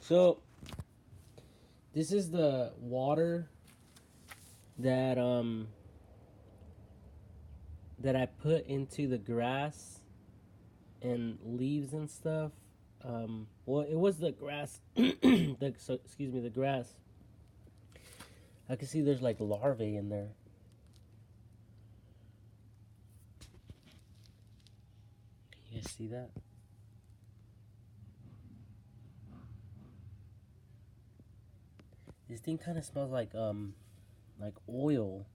So this is the water that that I put into the grass and leaves and stuff. Well, it was the grass. Excuse me, the grass. I can see there's like larvae in there. You guys see that? This thing kind of smells like oil.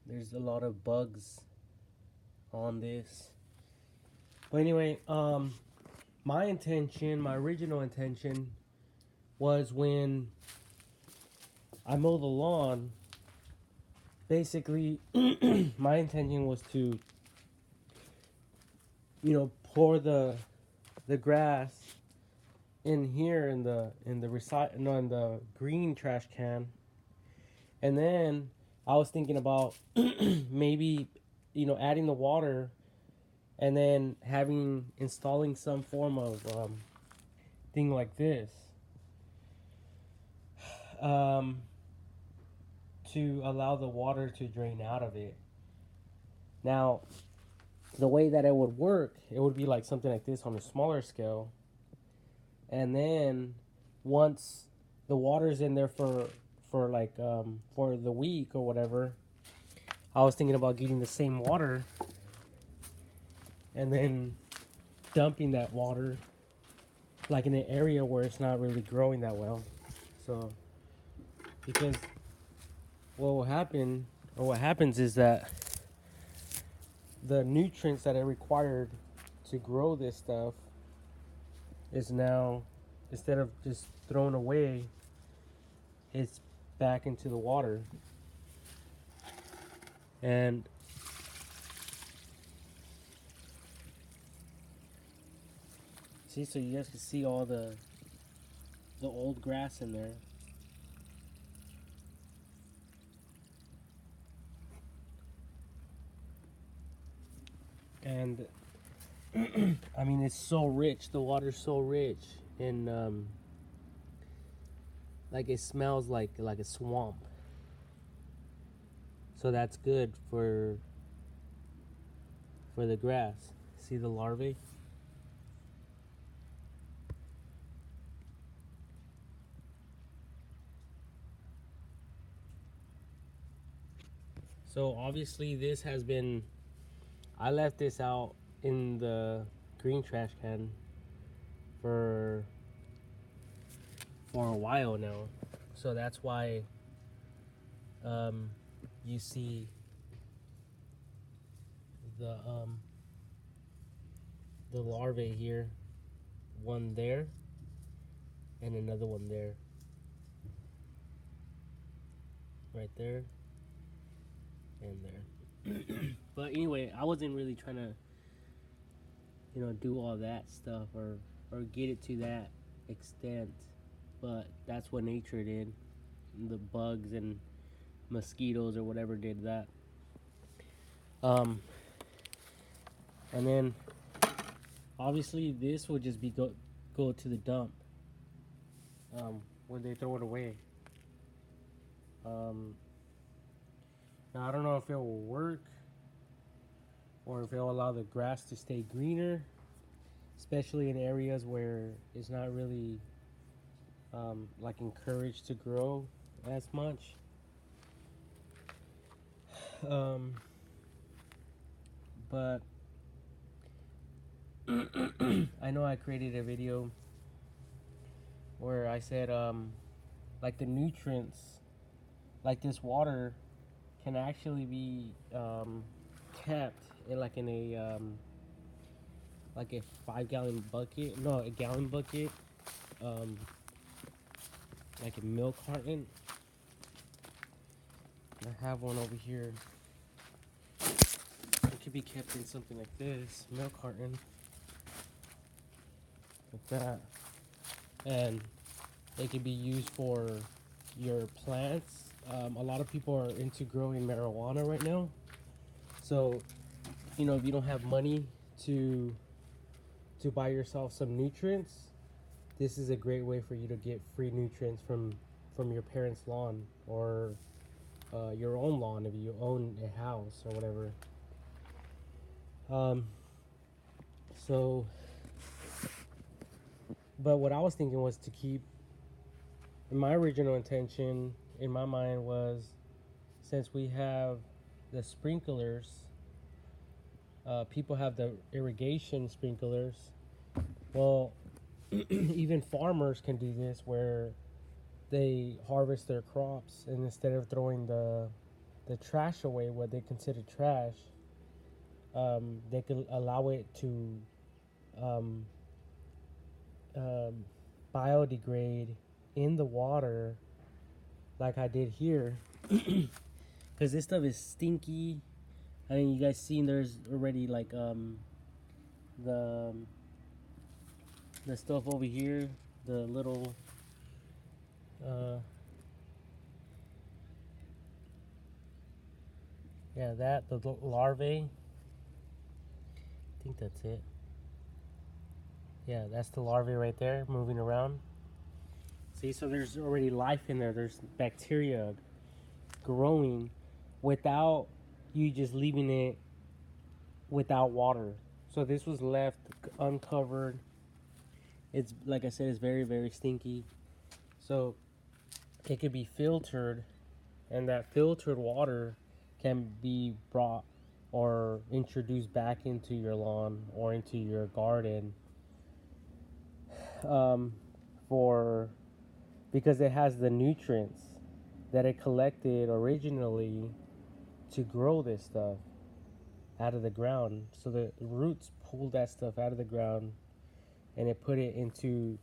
There's a lot of bugs on this. But anyway, my intention, my original intention, was when I mow the lawn. Basically, my intention was to, pour the grass in here in the green trash can, and then I was thinking about maybe adding the water, and then installing some form of thing like this um, to allow the water to drain out of it. Now, the way that it would work, it would be like something like this on a smaller scale. And then once the water's in there for for the week or whatever, I was thinking about getting the same water and then dumping that water like in an area where it's not really growing that well. So because what happens is that the nutrients that are required to grow this stuff is now, instead of just thrown away, it's back into the water. And see, so you guys can see all the old grass in there. And I mean, it's so rich. The water's so rich, and like it smells like a swamp. So that's good for the grass. See the larvae? So obviously this has been, I left this out in the green trash can for a while now. So that's why you see the larvae here, one there and another one there, right there and there. But anyway, I wasn't really trying to do all that stuff or get it to that extent, but that's what nature did. The bugs and mosquitoes or whatever did that. And then obviously this would just be go to the dump when they throw it away. Now I don't know if it will work or if it will allow the grass to stay greener, especially in areas where it's not really like encouraged to grow as much. But I know I created a video where I said like the nutrients, like this water, can actually be kept in like a 5-gallon bucket, no, a gallon bucket, like a milk carton. I have one over here. It could be kept in something like this, milk carton, like that, and it can be used for your plants. A lot of people are into growing marijuana right now, so if you don't have money to to buy yourself some nutrients, this is a great way for you to get free nutrients from your parents' lawn, or your own lawn if you own a house or whatever. Um, so, but what I was thinking was to keep, my original intention in my mind was, since we have the sprinklers, people have the irrigation sprinklers. Well, even farmers can do this where they harvest their crops, and instead of throwing the trash away, what they consider trash, they can allow it to um, um, biodegrade in the water, like I did here, because this stuff is stinky. I mean, you guys seen there's already like the the stuff over here, the little uh, yeah, that the larvae. I think that's it. Yeah, that's the larvae right there moving around. See, so there's already life in there. There's bacteria growing without you just leaving it without water. So this was left uncovered. It's like I said, it's very, very stinky. So it could be filtered, and that filtered water can be brought or introduced back into your lawn or into your garden, um, for because it has the nutrients that it collected originally to grow this stuff out of the ground. So the roots pulled that stuff out of the ground, and it put it into,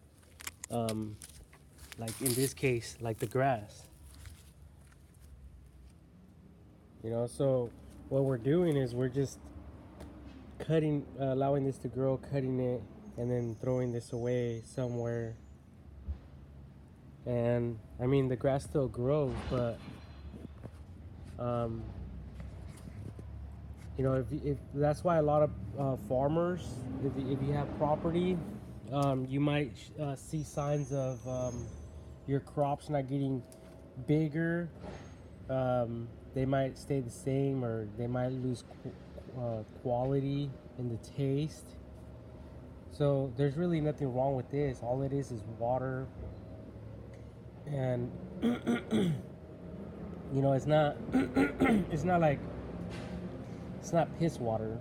like in this case, like the grass. So what we're doing is we're just cutting, allowing this to grow, cutting it, and then throwing this away somewhere. And I mean, the grass still grows, but um, if that's why a lot of farmers, if you have property, you might see signs of your crops not getting bigger. They might stay the same, or they might lose quality in the taste. So there's really nothing wrong with this. All it is water, and it's not it's not like, it's not piss water.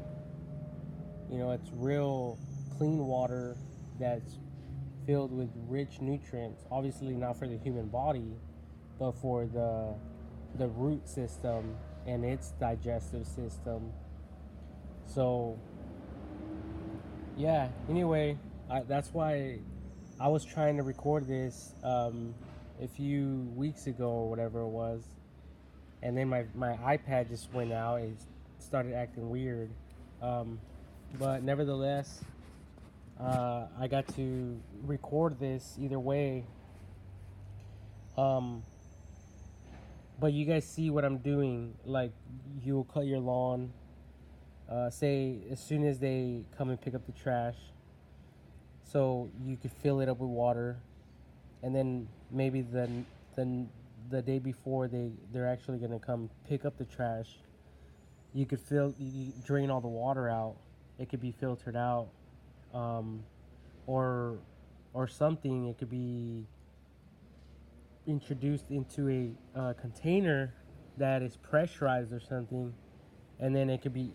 It's real clean water that's filled with rich nutrients. Obviously not for the human body, but for the root system and its digestive system. So yeah, anyway, that's why I was trying to record this a few weeks ago or whatever it was, and then my iPad just went out. It started acting weird, but nevertheless, I got to record this either way. But you guys see what I'm doing. Like, you'll cut your lawn, say as soon as they come and pick up the trash, so you could fill it up with water, and then maybe the day before they're actually gonna come pick up the trash, you drain all the water out. It could be filtered out, or something. It could be introduced into a container that is pressurized or something, and then it could be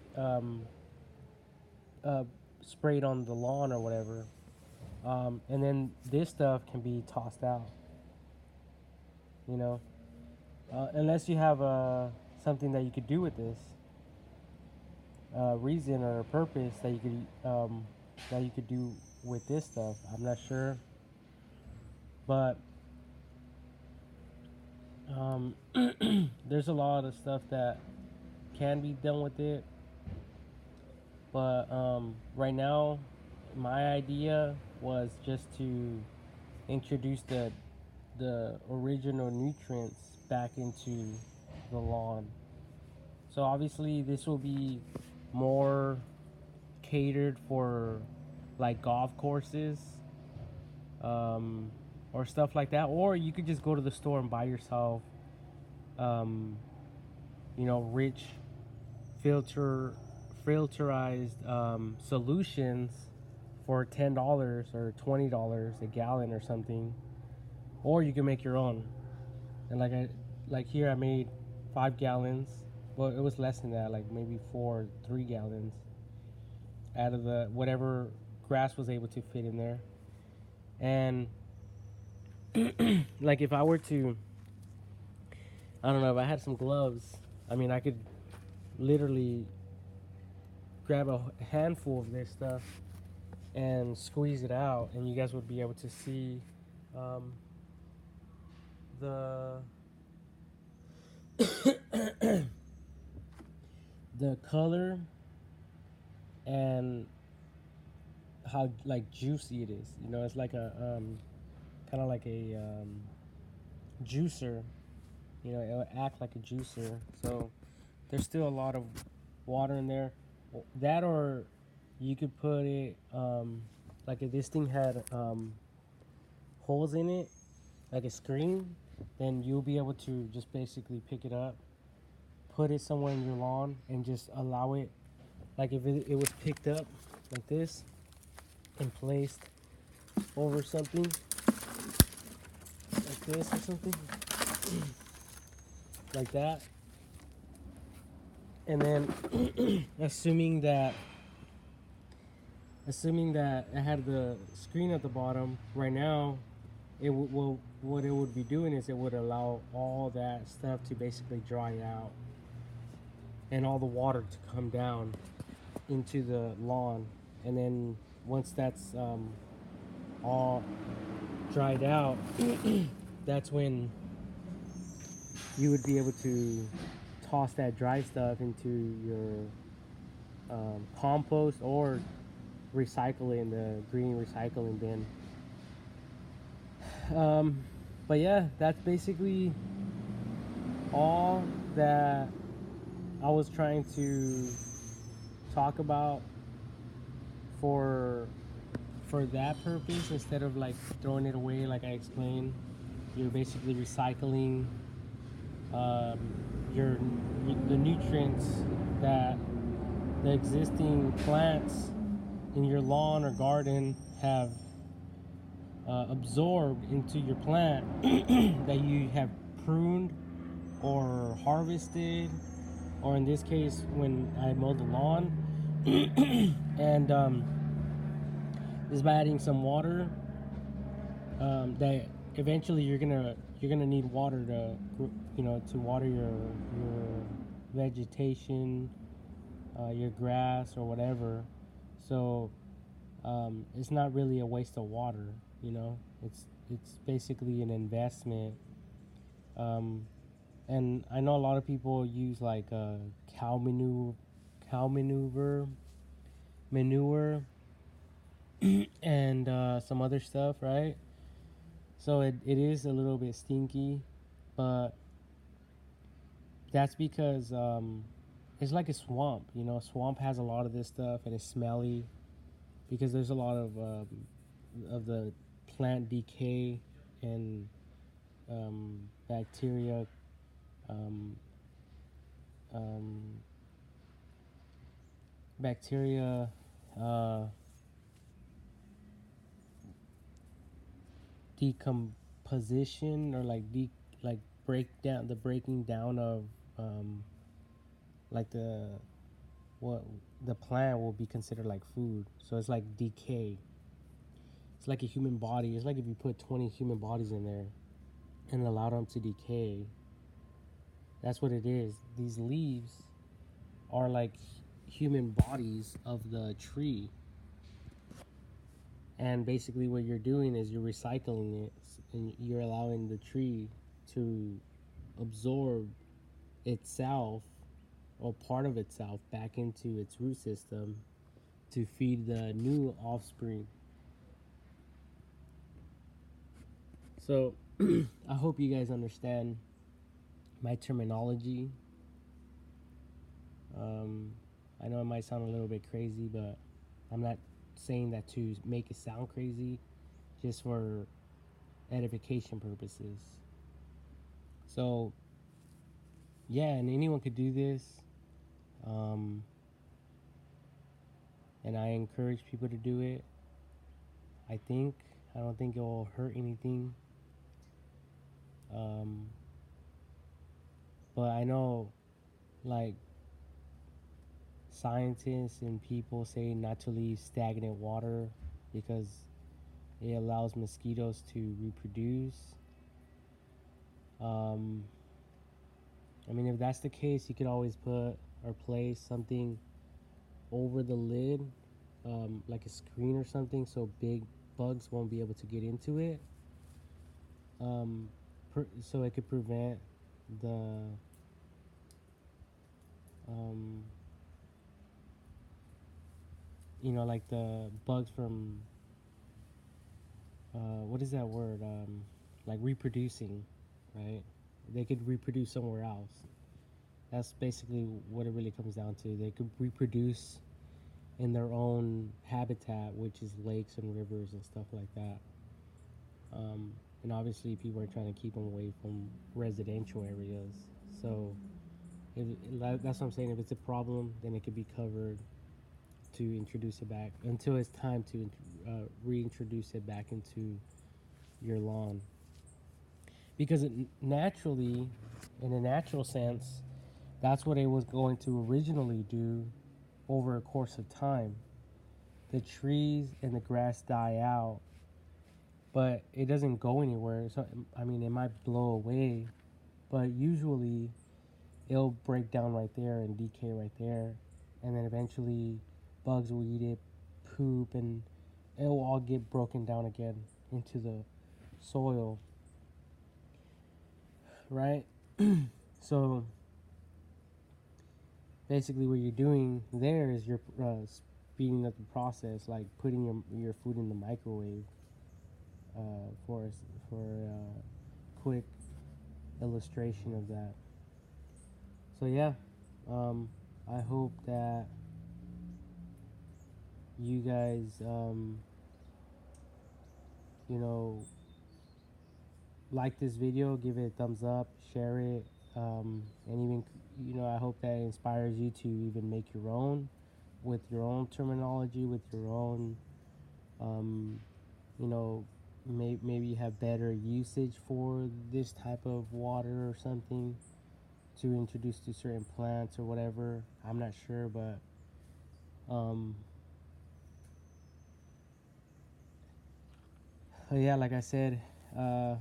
sprayed on the lawn or whatever, and then this stuff can be tossed out. Unless you have something that you could do with this, reason or purpose that you could do with this stuff. I'm not sure, but there's a lot of stuff that can be done with it. But right now, my idea was just to introduce the original nutrients back into the lawn. So obviously this will be more catered for like golf courses, um, or stuff like that. Or you could just go to the store and buy yourself, um, rich filter filterized solutions for $10 or $20 a gallon or something, or you can make your own. And like here I made 5 gallons. Well, it was less than that, like maybe 3 gallons out of the whatever grass was able to fit in there. And like if I were to, I don't know, if I had some gloves, I mean, I could literally grab a handful of this stuff and squeeze it out, and you guys would be able to see um, the the color and how like juicy it is. It's like a kind of like a juicer. It'll act like a juicer. So there's still a lot of water in there. That, or you could put it like if this thing had holes in it, like a screen, then you'll be able to just basically pick it up, put it somewhere in your lawn, and just allow it. Like if it was picked up like this and placed over something like this or something like that, and then assuming that it had the screen at the bottom. Right now, what it would be doing is it would allow all that stuff to basically dry out and all the water to come down into the lawn. And then once that's all dried out, that's when you would be able to toss that dry stuff into your compost, or recycle it in the green recycling bin. But yeah, that's basically all that I was trying to talk about for that purpose. Instead of like throwing it away, like I explained, you're basically recycling um, your the nutrients that the existing plants in your lawn or garden have absorbed into your plant that you have pruned or harvested, or in this case when I mowed the lawn. And just by adding some water, that eventually you're gonna need water to to water your vegetation, your grass or whatever. So it's not really a waste of water. It's basically an investment. Um, and I know a lot of people use like cow manure, and some other stuff, right? So it is a little bit stinky, but that's because it's like a swamp. Swamp has a lot of this stuff, and it's smelly because there's a lot of the plant decay and bacteria, um, um, bacteria uh, decomposition, or like breaking down of like what the plant will be considered like food. So it's like decay. It's like a human body. It's like if you put 20 human bodies in there and allow them to decay. That's what it is. These leaves are like human bodies of the tree. And basically what you're doing is you're recycling it, and you're allowing the tree to absorb itself, or part of itself, back into its root system to feed the new offspring. So I hope you guys understand my terminology. I know it might sound a little bit crazy, but I'm not saying that to make it sound crazy, just for edification purposes. So yeah, and anyone could do this. Um, and I encourage people to do it. I don't think it will hurt anything. Um, but I know, like, scientists and people say not to leave stagnant water because it allows mosquitoes to reproduce. Um, I mean, if that's the case, you could always put or place something over the lid, like a screen or something, so big bugs won't be able to get into it. Um, so it could prevent the um, like the bugs from what is that word? Like reproducing, right? They could reproduce somewhere else. That's basically what it really comes down to. They could reproduce in their own habitat, which is lakes and rivers and stuff like that. And obviously, people are trying to keep them away from residential areas. So that's what I'm saying. If it's a problem, then it could be covered to introduce it back until it's time to reintroduce it back into your lawn. Because naturally, in a natural sense, that's what it was going to originally do over a course of time. The trees and the grass die out, but it doesn't go anywhere. So, I mean, it might blow away, but usually it'll break down right there and decay right there. And then eventually bugs will eat it, poop, and it'll all get broken down again into the soil, right? So basically what you're doing there is you're speeding up the process, like putting your food in the microwave, for a quick illustration of that. So yeah, I hope that you guys you know like this video, give it a thumbs up, share it, and even I hope that inspires you to even make your own with your own terminology, with your own um, you know maybe you have better usage for this type of water or something to introduce to certain plants or whatever. I'm not sure, but um, yeah, like I said, I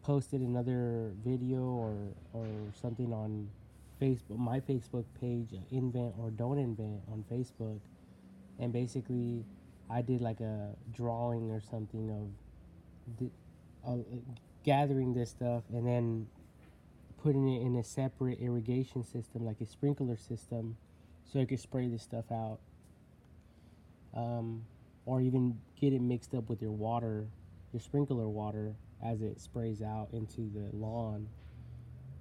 posted another video or something on Facebook, my Facebook page, invent or don't invent on Facebook, and basically I did like a drawing or something of uh, gathering this stuff and then putting it in a separate irrigation system, like a sprinkler system, so I could spray this stuff out, um, or even get it mixed up with your water, your sprinkler water, as it sprays out into the lawn.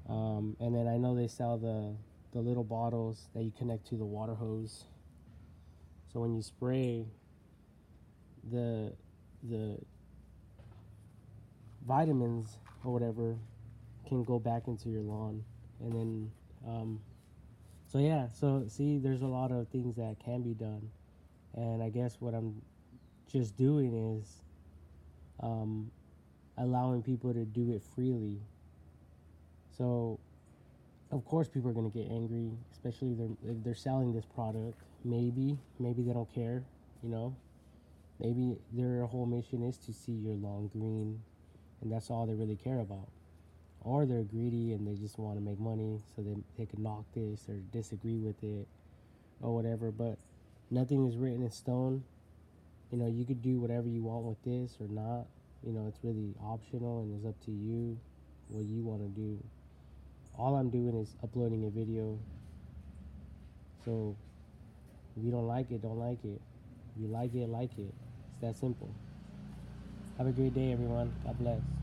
And then I know they sell the little bottles that you connect to the water hose. So when you spray, the the vitamins or whatever can go back into your lawn. And then so yeah, so see, there's a lot of things that can be done. And I guess what I'm just doing is um, allowing people to do it freely. So of course people are going to get angry, especially if they're selling this product. Maybe they don't care, you know. Maybe their whole mission is to see your lawn green, and that's all they really care about. Or they're greedy and they just want to make money, so they can knock this or disagree with it or whatever. But nothing is written in stone. You could do whatever you want with this or not. It's really optional and it's up to you what you want to do. All I'm doing is uploading a video. So if you don't like it, don't like it. If you like it, like it. It's that simple. Have a great day, everyone. God bless.